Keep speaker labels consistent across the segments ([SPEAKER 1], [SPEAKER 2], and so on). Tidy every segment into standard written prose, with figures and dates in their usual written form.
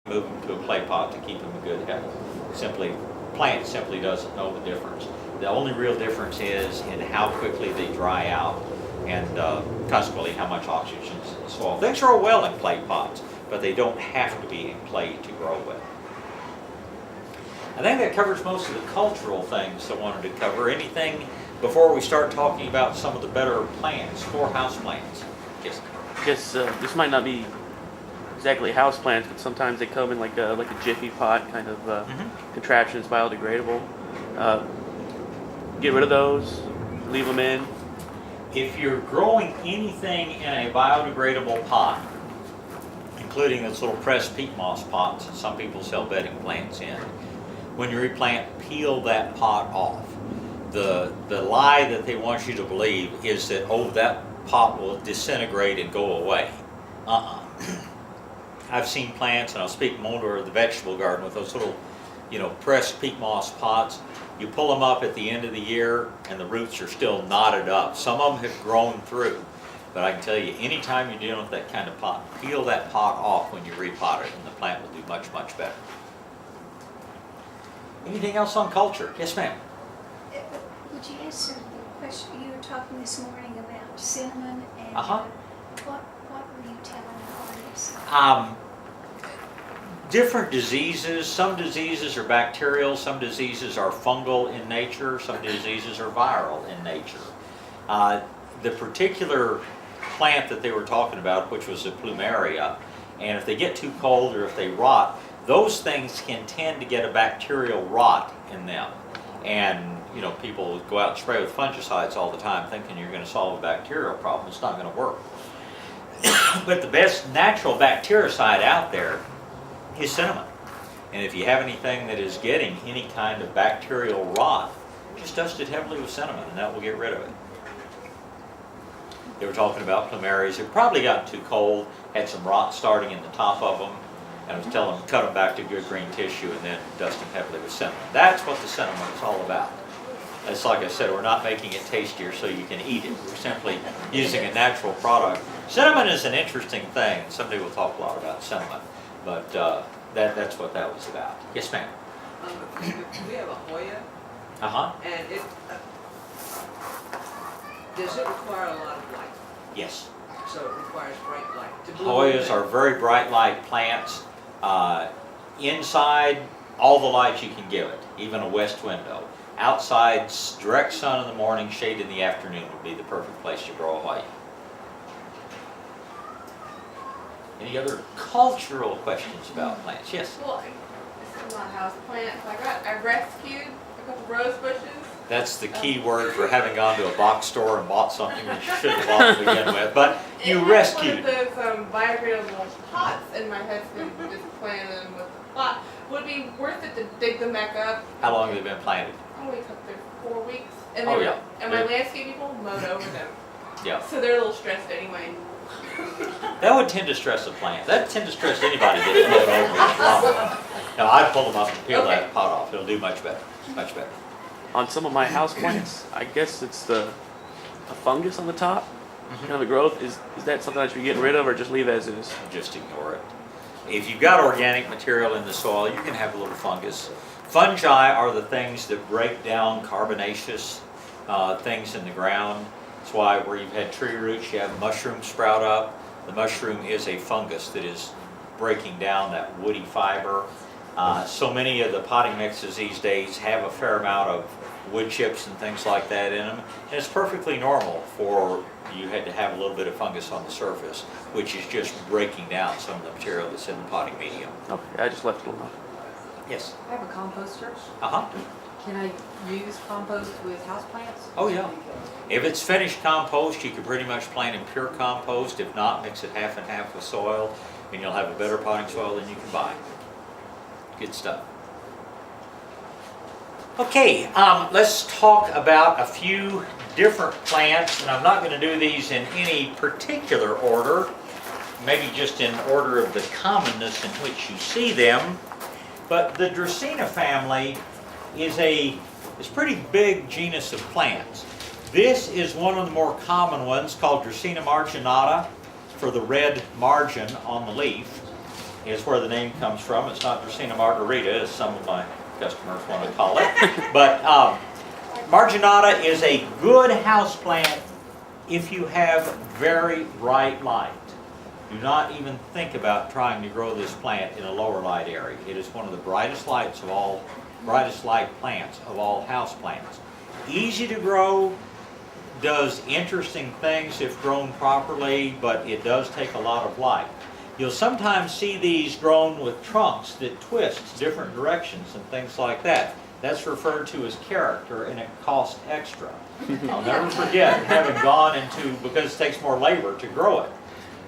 [SPEAKER 1] move them to a clay pot to keep them in good health. Plant simply doesn't know the difference. The only real difference is in how quickly they dry out and consequently how much oxygen is in the soil. They grow well in clay pots, but they don't have to be in clay to grow well. I think that covers most of the cultural things I wanted to cover. Anything before we start talking about some of the better plants for house plants? Yes.
[SPEAKER 2] I guess this might not be exactly house plants, but sometimes they come in like a jiffy pot kind of contraption. It's biodegradable. Get rid of those. Leave them in.
[SPEAKER 1] If you're growing anything in a biodegradable pot, including those little pressed peat moss pots that some people sell bedding plants in, when you replant, peel that pot off. The lie that they want you to believe is that, oh, that pot will disintegrate and go away. I've seen plants, and I'll speak more of the vegetable garden with those little, pressed peat moss pots. You pull them up at the end of the year, and the roots are still knotted up. Some of them have grown through, but I can tell you, anytime you're dealing with that kind of pot, peel that pot off when you repot it, and the plant will do much, much better. Anything else on culture? Yes, ma'am.
[SPEAKER 3] Would you answer the question? You were talking this morning about cinnamon and what were you telling the audience?
[SPEAKER 1] Different diseases. Some diseases are bacterial, some diseases are fungal in nature, some diseases are viral in nature. The particular plant that they were talking about, which was a plumeria, and if they get too cold or if they rot, those things can tend to get a bacterial rot in them. And people go out and spray with fungicides all the time thinking you're going to solve a bacterial problem. It's not going to work. But the best natural bactericide out there is cinnamon. And if you have anything that is getting any kind of bacterial rot, just dust it heavily with cinnamon and that will get rid of it. They were talking about plumerias. It probably got too cold, had some rot starting in the top of them, and I was telling them cut them back to good green tissue and then dust them heavily with cinnamon. That's what the cinnamon is all about. It's like I said, we're not making it tastier so you can eat it. We're simply using a natural product. Cinnamon is an interesting thing. Someday we'll talk a lot about cinnamon, but that's what that was about. Yes, ma'am.
[SPEAKER 4] We have a Hoya, and does it require a lot of light?
[SPEAKER 1] Yes.
[SPEAKER 4] So it requires bright light. To
[SPEAKER 1] Hoyas are very bright light plants. Inside, all the light you can give it, even a west window. Outside, direct sun in the morning, shade in the afternoon would be the perfect place to grow a Hoya. Any other cultural questions about plants? Yes?
[SPEAKER 5] Well, this is not house plants. I rescued a couple rose bushes.
[SPEAKER 1] That's the key word for having gone to a box store and bought something that you shouldn't have bought to begin with. But you rescued.
[SPEAKER 5] One of those biodegradable pots, and my husband just planted them with the pot. Would it be worth it to dig them back up?
[SPEAKER 1] How long have they been planted?
[SPEAKER 5] Oh, we took them 4 weeks. And And my landscape people mowed over them.
[SPEAKER 1] Yeah.
[SPEAKER 5] So they're a little stressed anyway.
[SPEAKER 1] That would tend to stress a plant. That would tend to stress anybody getting mowed over as well. Now, I'd pull them up and peel that pot off. It'll do much better. Much better.
[SPEAKER 2] On some of my house plants, I guess it's a fungus on the top, kind of a growth. Is that something that you're getting rid of, or just leave as is?
[SPEAKER 1] Just ignore it. If you've got organic material in the soil, you can have a little fungus. Fungi are the things that break down carbonaceous things in the ground. That's why where you've had tree roots, you have mushrooms sprout up. The mushroom is a fungus that is breaking down that woody fiber. So many of the potting mixes these days have a fair amount of wood chips and things like that in them. And it's perfectly normal for you had to have a little bit of fungus on the surface, which is just breaking down some of the material that's in the potting medium.
[SPEAKER 2] Okay, I just left it alone.
[SPEAKER 1] Yes.
[SPEAKER 6] I have a composter. Can I use compost with houseplants?
[SPEAKER 1] Oh yeah. If it's finished compost, you can pretty much plant in pure compost. If not, mix it half and half with soil, and you'll have a better potting soil than you can buy. Good stuff. Okay, let's talk about a few different plants, and I'm not going to do these in any particular order, maybe just in order of the commonness in which you see them. But the Dracaena family is a pretty big genus of plants. This is one of the more common ones called Dracaena marginata for the red margin on the leaf. is where the name comes from. It's not Dracaena margarita, as some of my customers want to call it. But marginata is a good houseplant if you have very bright light. Do not even think about trying to grow this plant in a lower light area. It is one of the brightest light plants of all house plants. Easy to grow, does interesting things if grown properly, but it does take a lot of light. You'll sometimes see these grown with trunks that twist different directions and things like that. That's referred to as character, and it costs extra. I'll never forget having gone into, because it takes more labor to grow it,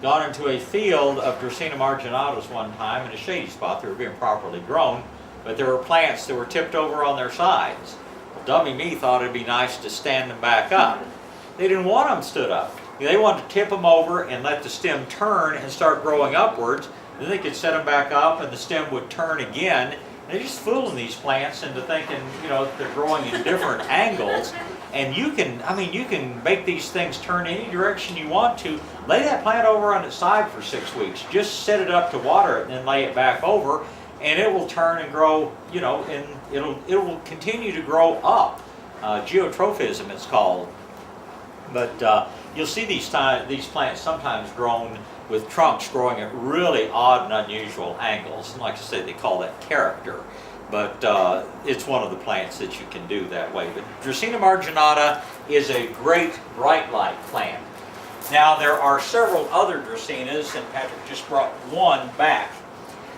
[SPEAKER 1] gone into a field of Dracaena marginatas one time in a shady spot. They were being properly grown, but there were plants that were tipped over on their sides. Well, dummy me thought it'd be nice to stand them back up. They didn't want them stood up. They wanted to tip them over and let the stem turn and start growing upwards. Then they could set them back up and the stem would turn again. They're just fooling these plants into thinking, you know, they're growing in different angles. And you can, you can make these things turn any direction you want to. Lay that plant over on its side for 6 weeks. Just set it up to water it and then lay it back over, and it will turn and grow, you know, and it will continue to grow up. Geotrophism it's called. But you'll see these plants sometimes grown with trunks growing at really odd and unusual angles. And like I said, they call that character. But it's one of the plants that you can do that way. But Dracaena marginata is a great bright light plant. Now there are several other Dracaenas, and Patrick just brought one back.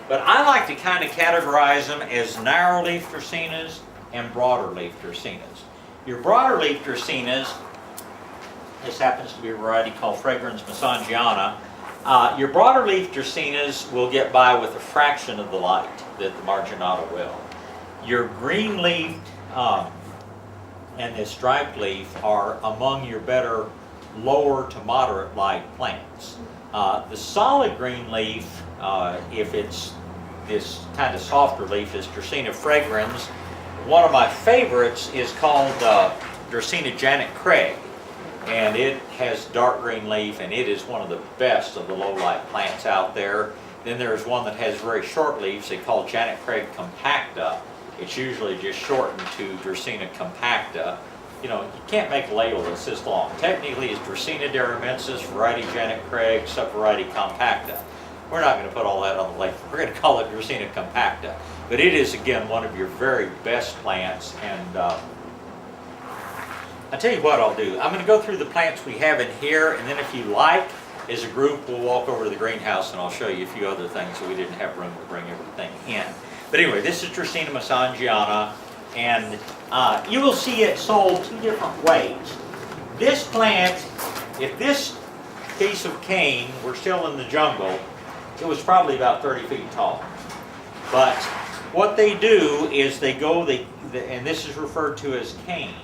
[SPEAKER 1] But I like to kind of categorize them as narrow leaf Dracaenas and broader leaf Dracaenas. Your broader leaf Dracaenas, this happens to be a variety called Fragrans Mesangiana. Your broader leaf Dracaenas will get by with a fraction of the light that the marginata will. Your green leaf and this striped leaf are among your better lower to moderate light plants. The solid green leaf, if it's this kind of softer leaf, is Dracaena fragrans. One of my favorites is called Dracaena Janet Craig. And it has dark green leaf, and it is one of the best of the low light plants out there. Then there's one that has very short leaves they call Janet Craig compacta. It's usually just shortened to Dracaena compacta. You know, you can't make a label that's this long. Technically it's Dracaena daramensis, variety Janet Craig, subvariety compacta. We're not going to put all that on the label. We're going to call it Dracaena compacta. But it is, again, one of your very best plants, and I'll tell you what I'll do. I'm going to go through the plants we have in here, and then if you like, as a group, we'll walk over to the greenhouse and I'll show you a few other things that we didn't have room to bring everything in. But anyway, this is Dracaena Mesangiana, and you will see it sold two different ways. This plant, if this piece of cane were still in the jungle, it was probably about 30 feet tall. But what they do is they go, and this is referred to as cane.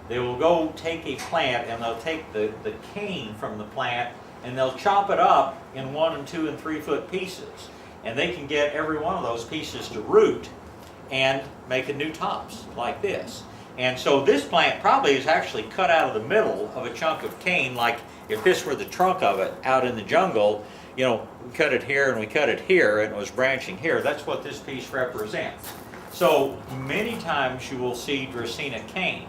[SPEAKER 1] They will go take a plant and they'll take the cane from the plant and they'll chop it up in 1 and 2 and 3 foot pieces. And they can get every one of those pieces to root and make a new tops like this. And so this plant probably is actually cut out of the middle of a chunk of cane, like if this were the trunk of it out in the jungle, you know, we cut it here and we cut it here and it was branching here. That's what this piece represents. So many times you will see Dracaena cane.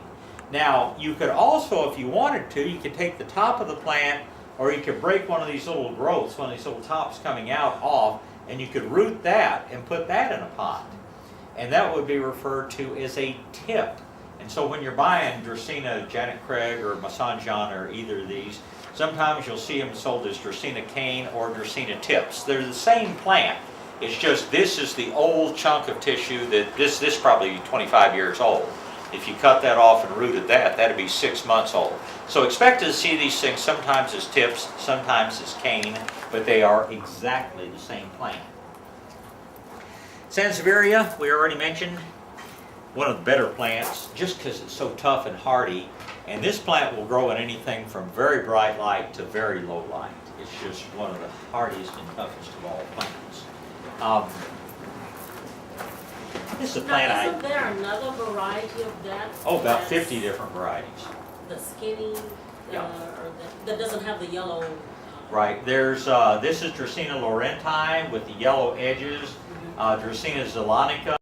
[SPEAKER 1] Now, you could also, if you wanted to, you could take the top of the plant, or you could break one of these little growths, one of these little tops coming out off, and you could root that and put that in a pot. And that would be referred to as a tip. And so when you're buying Dracaena Janet Craig or Mesangiana or either of these, sometimes you'll see them sold as Dracaena cane or Dracaena tips. They're the same plant. It's just this is the old chunk of tissue that this is probably 25 years old. If you cut that off and rooted that, that'd be 6 months old. So expect to see these things sometimes as tips, sometimes as cane, but they are exactly the same plant. Sansevieria, we already mentioned, one of the better plants, just because it's so tough and hardy. And this plant will grow in anything from very bright light to very low light. It's just one of the hardiest and toughest of all plants. This is a plant
[SPEAKER 7] Isn't there another variety of that?
[SPEAKER 1] about
[SPEAKER 7] that's
[SPEAKER 1] 50 different varieties.
[SPEAKER 7] The skinny,
[SPEAKER 1] Yeah.
[SPEAKER 7] or that doesn't have the yellow
[SPEAKER 1] Right, there's, this is Dracaena laurentine with the yellow edges. Dracaena zeylanica